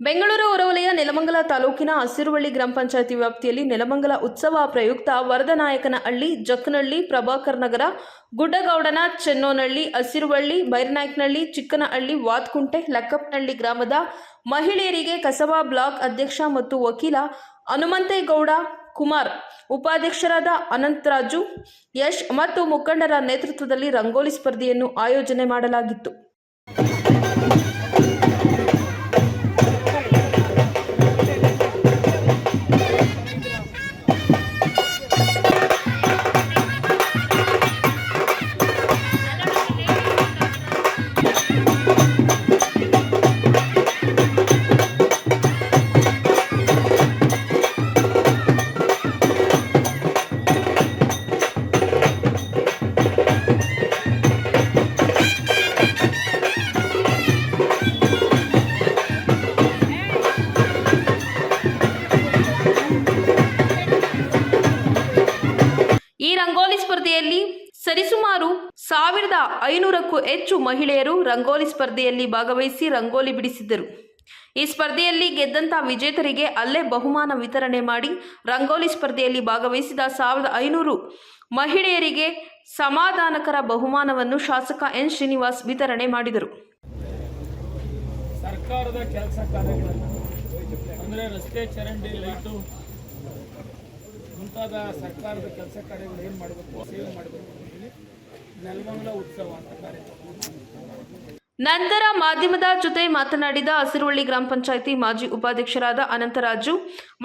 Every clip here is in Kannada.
ಬೆಂಗಳೂರು ಹೊರವಲಯ ನೆಲಮಂಗಲ ತಾಲೂಕಿನ ಹಸಿರುವಳ್ಳಿ ಗ್ರಾಮ ಪಂಚಾಯಿತಿ ವ್ಯಾಪ್ತಿಯಲ್ಲಿ ನೆಲಮಂಗಲ ಉತ್ಸವ ಪ್ರಯುಕ್ತ ವರದನಾಯಕನಹಳ್ಳಿ, ಜಕ್ಕನಹಳ್ಳಿ, ಪ್ರಭಾಕರ್ ನಗರ, ಗುಡ್ಡಗೌಡನ, ಚೆನ್ನೋನಹಳ್ಳಿ, ಹಸಿರುವಳ್ಳಿ, ಬೈರನಾಯಕನಹಳ್ಳಿ, ಚಿಕ್ಕನಹಳ್ಳಿ, ವಾತ್ಕುಂಟೆ, ಲಕ್ಕಪ್ಪನಹಳ್ಳಿ ಗ್ರಾಮದ ಮಹಿಳೆಯರಿಗೆ ಕಸಬಾ ಬ್ಲಾಕ್ ಅಧ್ಯಕ್ಷ ಮತ್ತು ವಕೀಲ ಹನುಮಂತೇಗೌಡ ಕುಮಾರ್, ಉಪಾಧ್ಯಕ್ಷರಾದ ಅನಂತರಾಜು, ಯಶ್ ಮತ್ತು ಮುಖಂಡರ ನೇತೃತ್ವದಲ್ಲಿ ರಂಗೋಲಿ ಸ್ಪರ್ಧೆಯನ್ನು ಆಯೋಜನೆ ಮಾಡಲಾಗಿತ್ತು. ಈ ರಂಗೋಲಿ ಸ್ಪರ್ಧೆಯಲ್ಲಿ ಸರಿಸುಮಾರು 1500ಕ್ಕೂ ಹೆಚ್ಚು ಮಹಿಳೆಯರು ರಂಗೋಲಿ ಸ್ಪರ್ಧೆಯಲ್ಲಿ ಭಾಗವಹಿಸಿ ರಂಗೋಲಿ ಬಿಡಿಸಿದ್ದರು. ಈ ಸ್ಪರ್ಧೆಯಲ್ಲಿ ಗೆದ್ದಂತ ವಿಜೇತರಿಗೆ ಅಲ್ಲೇ ಬಹುಮಾನ ವಿತರಣೆ ಮಾಡಿ ರಂಗೋಲಿ ಸ್ಪರ್ಧೆಯಲ್ಲಿ ಭಾಗವಹಿಸಿದ 1500 ಮಹಿಳೆಯರಿಗೆ ಸಮಾಧಾನಕರ ಬಹುಮಾನವನ್ನು ಶಾಸಕ ಎನ್ ಶ್ರೀನಿವಾಸ್ ವಿತರಣೆ ಮಾಡಿದರು. ಸರ್ಕಾರದ ಕೆಲಸ ಕಾರ್ಯಗಳನ್ನು ಅಂದರೆ ರಸ್ತೆ ಚರಂಡಿ, ಲೈಟು ಮುಂತಾದ ಸರ್ಕಾರದ ಕೆಲಸ ಕಾರ್ಯಗಳು ಏನು ಮಾಡಬೇಕು, ಸೇವೆ ಮಾಡಬೇಕು ಅಂತೇಳಿ ನೆಲಮಂಗಲ ಉತ್ಸವ ಅಂತ ಕಾರ್ಯಕ್ರಮ. ನಂತರ ಮಾಧ್ಯಮದ ಜೊತೆ ಮಾತನಾಡಿದ ಹಸಿರುವಳ್ಳಿ ಗ್ರಾಮ ಪಂಚಾಯಿತಿ ಮಾಜಿ ಉಪಾಧ್ಯಕ್ಷರಾದ ಅನಂತರಾಜು,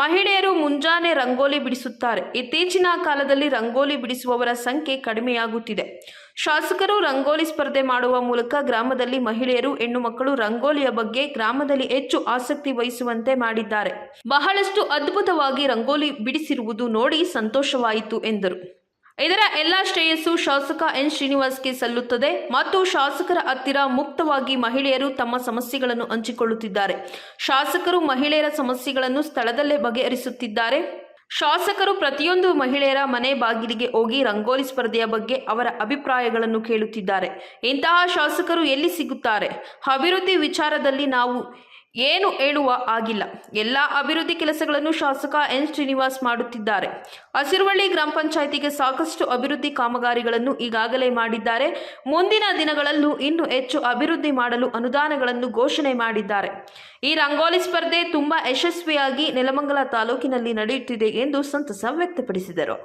ಮಹಿಳೆಯರು ಮುಂಜಾನೆ ರಂಗೋಲಿ ಬಿಡಿಸುತ್ತಾರೆ. ಇತ್ತೀಚಿನ ಕಾಲದಲ್ಲಿ ರಂಗೋಲಿ ಬಿಡಿಸುವವರ ಸಂಖ್ಯೆ ಕಡಿಮೆಯಾಗುತ್ತಿದೆ. ಶಾಸಕರು ರಂಗೋಲಿ ಸ್ಪರ್ಧೆ ಮಾಡುವ ಮೂಲಕ ಗ್ರಾಮದಲ್ಲಿ ಮಹಿಳೆಯರು, ಹೆಣ್ಣು ಮಕ್ಕಳು ರಂಗೋಲಿಯ ಬಗ್ಗೆ ಗ್ರಾಮದಲ್ಲಿ ಹೆಚ್ಚು ಆಸಕ್ತಿ ವಹಿಸುವಂತೆ ಮಾಡಿದ್ದಾರೆ. ಬಹಳಷ್ಟು ಅದ್ಭುತವಾಗಿ ರಂಗೋಲಿ ಬಿಡಿಸಿರುವುದು ನೋಡಿ ಸಂತೋಷವಾಯಿತು ಎಂದರು. ಇದರ ಎಲ್ಲ ಶ್ರೇಯಸ್ಸು ಶಾಸಕ ಎನ್ ಶ್ರೀನಿವಾಸ್ಗೆ ಸಲ್ಲುತ್ತದೆ ಮತ್ತು ಶಾಸಕರ ಹತ್ತಿರ ಮುಕ್ತವಾಗಿ ಮಹಿಳೆಯರು ತಮ್ಮ ಸಮಸ್ಯೆಗಳನ್ನು ಹಂಚಿಕೊಳ್ಳುತ್ತಿದ್ದಾರೆ. ಶಾಸಕರು ಮಹಿಳೆಯರ ಸಮಸ್ಯೆಗಳನ್ನು ಸ್ಥಳದಲ್ಲೇ ಬಗೆಹರಿಸುತ್ತಿದ್ದಾರೆ. ಶಾಸಕರು ಪ್ರತಿಯೊಂದು ಮಹಿಳೆಯರ ಮನೆ ಬಾಗಿಲಿಗೆ ಹೋಗಿ ರಂಗೋಲಿ ಸ್ಪರ್ಧೆಯ ಬಗ್ಗೆ ಅವರ ಅಭಿಪ್ರಾಯಗಳನ್ನು ಕೇಳುತ್ತಿದ್ದಾರೆ. ಇಂತಹ ಶಾಸಕರು ಎಲ್ಲಿ ಸಿಗುತ್ತಾರೆ? ಅಭಿವೃದ್ಧಿ ವಿಚಾರದಲ್ಲಿ ನಾವು ಏನು ಹೇಳುವ ಆಗಿಲ್ಲ. ಎಲ್ಲ ಅಭಿವೃದ್ಧಿ ಕೆಲಸಗಳನ್ನು ಶಾಸಕ ಎನ್ ಶ್ರೀನಿವಾಸ್ ಮಾಡುತ್ತಿದ್ದಾರೆ. ಹಸಿರುವಳ್ಳಿ ಗ್ರಾಮ ಪಂಚಾಯಿತಿಗೆ ಸಾಕಷ್ಟು ಅಭಿವೃದ್ಧಿ ಕಾಮಗಾರಿಗಳನ್ನು ಈಗಾಗಲೇ ಮಾಡಿದ್ದಾರೆ. ಮುಂದಿನ ದಿನಗಳಲ್ಲೂ ಇನ್ನೂ ಹೆಚ್ಚು ಅಭಿವೃದ್ಧಿ ಮಾಡಲು ಅನುದಾನಗಳನ್ನು ಘೋಷಣೆ ಮಾಡಿದ್ದಾರೆ. ಈ ರಂಗೋಲಿ ಸ್ಪರ್ಧೆ ತುಂಬಾ ಯಶಸ್ವಿಯಾಗಿ ನೆಲಮಂಗಲ ತಾಲೂಕಿನಲ್ಲಿ ನಡೆಯುತ್ತಿದೆ ಎಂದು ಸಂತಸ ವ್ಯಕ್ತಪಡಿಸಿದರು.